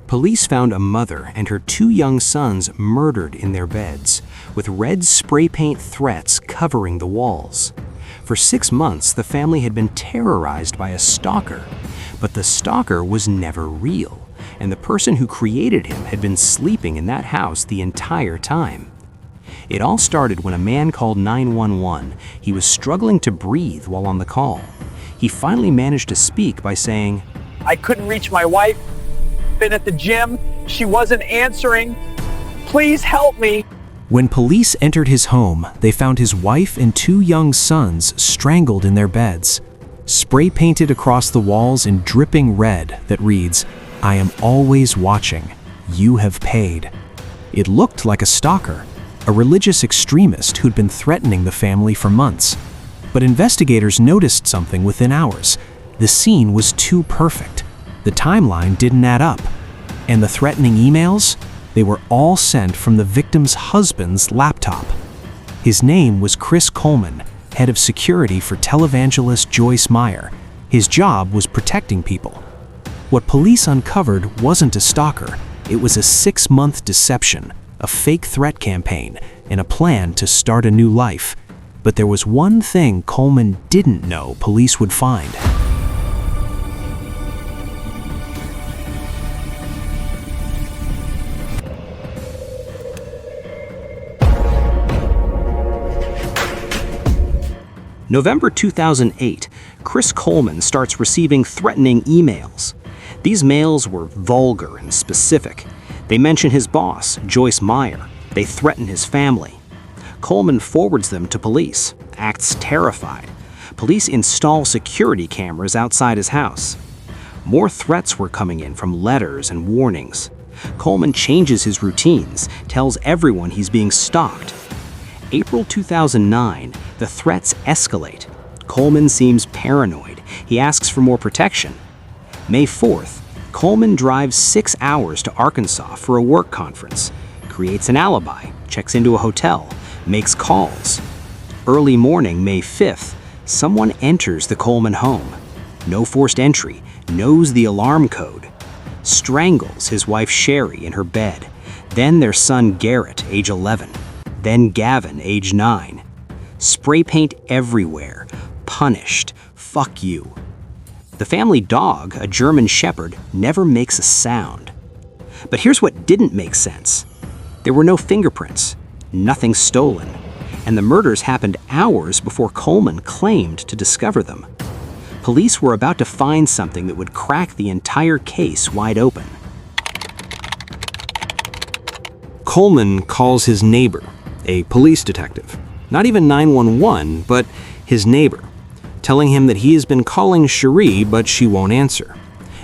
Police found a mother and her 2 young sons murdered in their beds, with red spray paint threats covering the walls. For 6 months, the family had been terrorized by a stalker, but the stalker was never real, and the person who created him had been sleeping in that house the entire time. It all started when a man called 911. He was struggling to breathe while on the call. He finally managed to speak by saying, "I couldn't reach my wife. Been at the gym. She wasn't answering. Please help me." When police entered his home, they found his wife and 2 young sons strangled in their beds, spray painted across the walls in dripping red that reads, "I am always watching. You have paid." It looked like a stalker, a religious extremist who'd been threatening the family for months. But investigators noticed something within hours. The scene was too perfect. The timeline didn't add up. And the threatening emails? They were all sent from the victim's husband's laptop. His name was Chris Coleman, head of security for televangelist Joyce Meyer. His job was protecting people. What police uncovered wasn't a stalker. It was a 6-month deception, a fake threat campaign, and a plan to start a new life. But there was one thing Coleman didn't know police would find. November 2008, Chris Coleman starts receiving threatening emails. These mails were vulgar and specific. They mention his boss, Joyce Meyer. They threaten his family. Coleman forwards them to police, acts terrified. Police install security cameras outside his house. More threats were coming in from letters and warnings. Coleman changes his routines, tells everyone he's being stalked. April 2009, the threats escalate. Coleman seems paranoid. He asks for more protection. May 4th, Coleman drives 6 hours to Arkansas for a work conference, creates an alibi, checks into a hotel, makes calls. Early morning, May 5th, someone enters the Coleman home. No forced entry, knows the alarm code. Strangles his wife Sherry in her bed, then their son Garrett, age 11. Then Gavin, age 9. Spray paint everywhere. Punished. Fuck you. The family dog, a German Shepherd, never makes a sound. But here's what didn't make sense. There were no fingerprints, nothing stolen, and the murders happened hours before Coleman claimed to discover them. Police were about to find something that would crack the entire case wide open. Coleman calls his neighbor, a police detective, not even 911, but his neighbor, telling him that he has been calling Cherie, but she won't answer.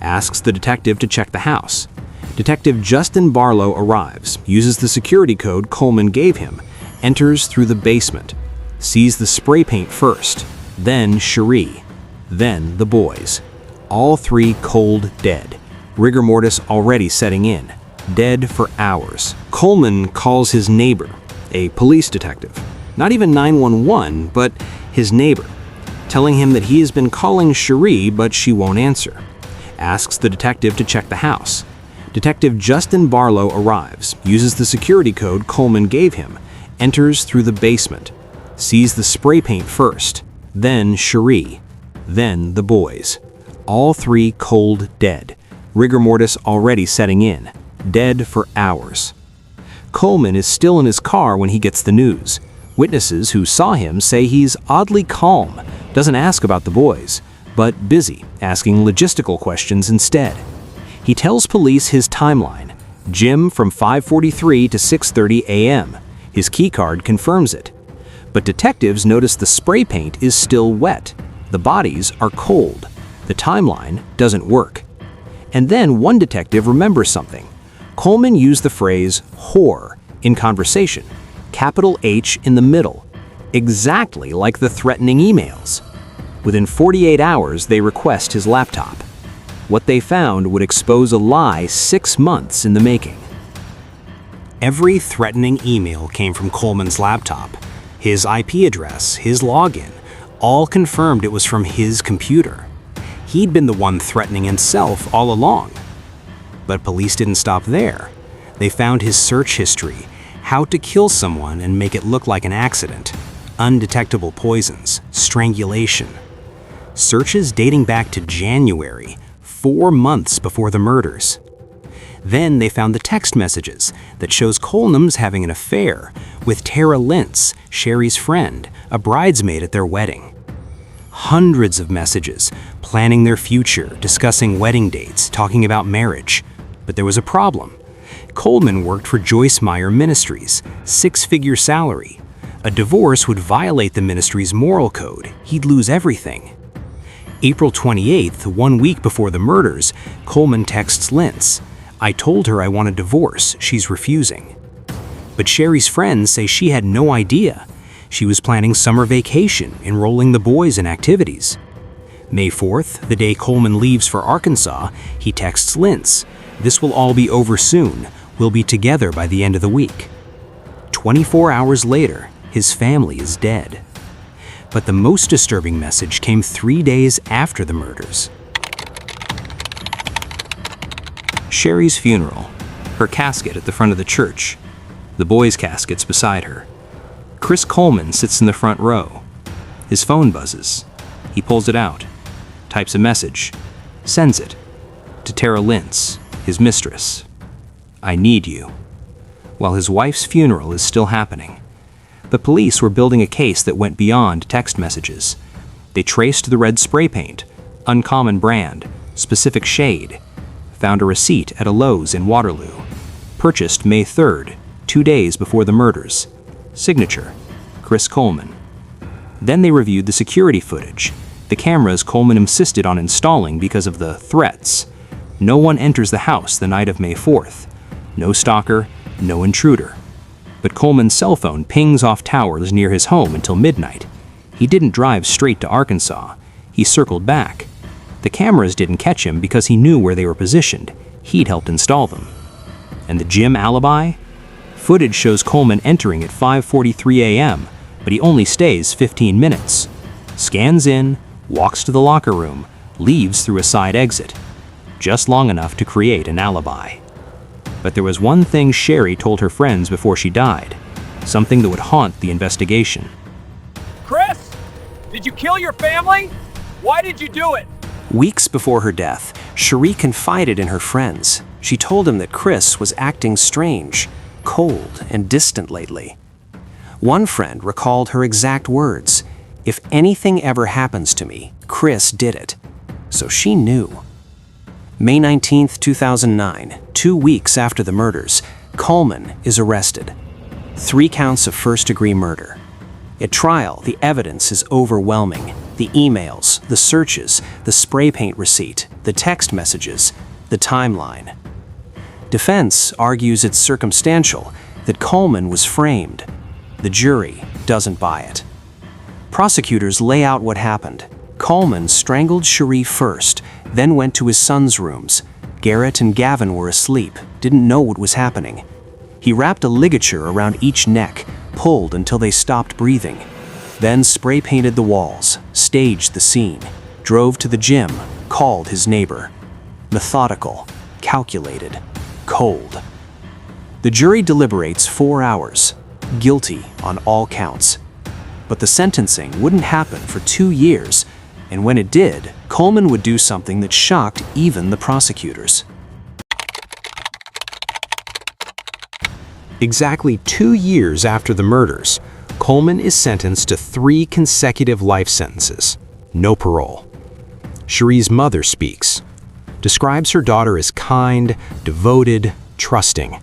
Asks the detective to check the house. Detective Justin Barlow arrives, uses the security code Coleman gave him, enters through the basement, sees the spray paint first, then Cherie, then the boys. All 3 cold dead, rigor mortis already setting in, dead for hours. Coleman calls his neighbor, a police detective, not even 911, but his neighbor, telling him that he has been calling Cherie, but she won't answer. Asks the detective to check the house. Detective Justin Barlow arrives, uses the security code Coleman gave him, enters through the basement, sees the spray paint first, then Cherie, then the boys. All 3 cold dead, rigor mortis already setting in, dead for hours. Coleman is still in his car when he gets the news. Witnesses who saw him say he's oddly calm, doesn't ask about the boys, but busy asking logistical questions instead. He tells police his timeline, gym from 5:43 to 6:30 a.m. His keycard confirms it. But detectives notice the spray paint is still wet. The bodies are cold. The timeline doesn't work. And then one detective remembers something. Coleman used the phrase whore in conversation, capital H in the middle, exactly like the threatening emails. Within 48 hours, they request his laptop. What they found would expose a lie 6 months in the making. Every threatening email came from Coleman's laptop. His IP address, his login, all confirmed it was from his computer. He'd been the one threatening himself all along. But police didn't stop there. They found his search history, how to kill someone and make it look like an accident, undetectable poisons, strangulation. Searches dating back to January, 4 months before the murders. Then they found the text messages that shows Coleman's having an affair with Tara Lintz, Sherry's friend, a bridesmaid at their wedding. Hundreds of messages, planning their future, discussing wedding dates, talking about marriage. But there was a problem. Coleman worked for Joyce Meyer Ministries, 6-figure salary. A divorce would violate the ministry's moral code. He'd lose everything. April 28th, 1 week before the murders, Coleman texts Lintz, "I told her I want a divorce. She's refusing." But Sherry's friends say she had no idea. She was planning summer vacation, enrolling the boys in activities. May 4th, the day Coleman leaves for Arkansas, he texts Lintz, "This will all be over soon. We'll be together by the end of the week." 24 hours later, his family is dead. But the most disturbing message came 3 days after the murders. Sherry's funeral, her casket at the front of the church, the boys' caskets beside her. Chris Coleman sits in the front row. His phone buzzes. He pulls it out, types a message, sends it to Tara Lintz, his mistress. "I need you," while his wife's funeral is still happening. The police were building a case that went beyond text messages. They traced the red spray paint, uncommon brand, specific shade, found a receipt at a Lowe's in Waterloo, purchased May 3rd, 2 days before the murders. Signature, Chris Coleman. Then they reviewed the security footage, the cameras Coleman insisted on installing because of the threats. No one enters the house the night of May 4th. No stalker, no intruder. But Coleman's cell phone pings off towers near his home until midnight. He didn't drive straight to Arkansas. He circled back. The cameras didn't catch him because he knew where they were positioned. He'd helped install them. And the gym alibi? Footage shows Coleman entering at 5:43 a.m., but he only stays 15 minutes. Scans in, walks to the locker room, leaves through a side exit. Just long enough to create an alibi. But there was one thing Sherry told her friends before she died, something that would haunt the investigation. Chris, did you kill your family? Why did you do it? Weeks before her death, Sherry confided in her friends. She told them that Chris was acting strange, cold, and distant lately. One friend recalled her exact words, "If anything ever happens to me, Chris did it." So she knew. May 19th, 2009, 2 weeks after the murders, Coleman is arrested. 3 counts of first-degree murder. At trial, the evidence is overwhelming. The emails, the searches, the spray paint receipt, the text messages, the timeline. Defense argues it's circumstantial, that Coleman was framed. The jury doesn't buy it. Prosecutors lay out what happened. Coleman strangled Sherry first, then went to his son's rooms. Garrett and Gavin were asleep, didn't know what was happening. He wrapped a ligature around each neck, pulled until they stopped breathing. Then spray painted the walls, staged the scene, drove to the gym, called his neighbor. Methodical, calculated, cold. The jury deliberates 4 hours, guilty on all counts. But the sentencing wouldn't happen for 2 years, and when it did, Coleman would do something that shocked even the prosecutors. Exactly 2 years after the murders, Coleman is sentenced to 3 consecutive life sentences, no parole. Sherry's mother speaks, describes her daughter as kind, devoted, trusting,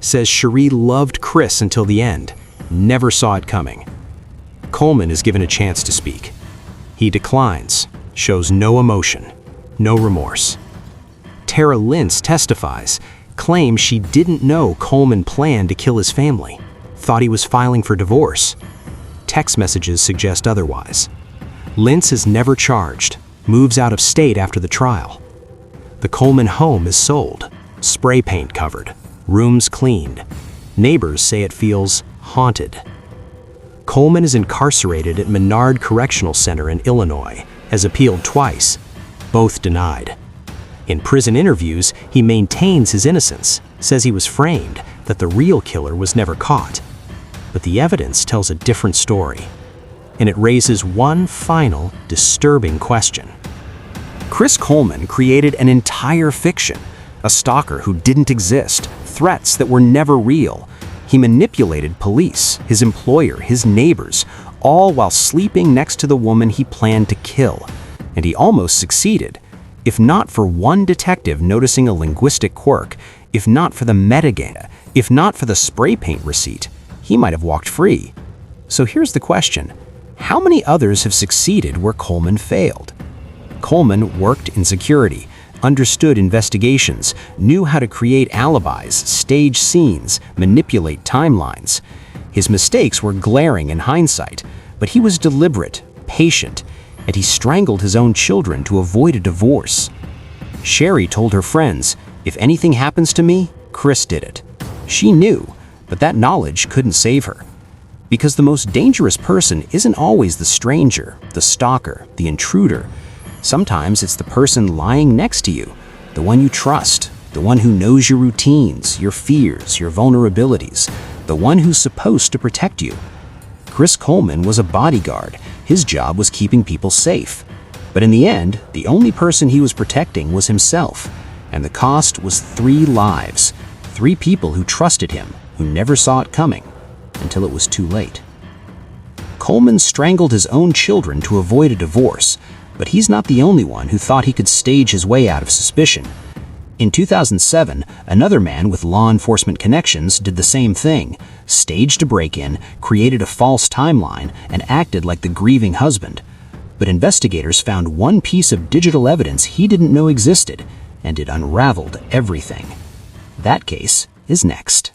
says Sherry loved Chris until the end, never saw it coming. Coleman is given a chance to speak. He declines, shows no emotion, no remorse. Tara Lintz testifies, claims she didn't know Coleman planned to kill his family, thought he was filing for divorce. Text messages suggest otherwise. Lintz is never charged, moves out of state after the trial. The Coleman home is sold, spray paint covered, rooms cleaned. Neighbors say it feels haunted. Coleman is incarcerated at Menard Correctional Center in Illinois, has appealed twice, both denied. In prison interviews, he maintains his innocence, says he was framed, that the real killer was never caught. But the evidence tells a different story, and it raises one final, disturbing question. Chris Coleman created an entire fiction, a stalker who didn't exist, threats that were never real. He manipulated police, his employer, his neighbors, all while sleeping next to the woman he planned to kill. And he almost succeeded. If not for one detective noticing a linguistic quirk, if not for the metadata, if not for the spray paint receipt, he might have walked free. So here's the question. How many others have succeeded where Coleman failed? Coleman worked in security, understood investigations, knew how to create alibis, stage scenes, manipulate timelines. His mistakes were glaring in hindsight, but he was deliberate, patient, and he strangled his own children to avoid a divorce. Sherry told her friends, "If anything happens to me, Chris did it." She knew, but that knowledge couldn't save her. Because the most dangerous person isn't always the stranger, the stalker, the intruder. Sometimes it's the person lying next to you, the one you trust, the one who knows your routines, your fears, your vulnerabilities, the one who's supposed to protect you. Chris Coleman was a bodyguard. His job was keeping people safe. But in the end, the only person he was protecting was himself. And the cost was 3 lives, 3 people who trusted him, who never saw it coming, until it was too late. Coleman strangled his own children to avoid a divorce, but he's not the only one who thought he could stage his way out of suspicion. In 2007, another man with law enforcement connections did the same thing, staged a break-in, created a false timeline, and acted like the grieving husband. But investigators found one piece of digital evidence he didn't know existed, and it unraveled everything. That case is next.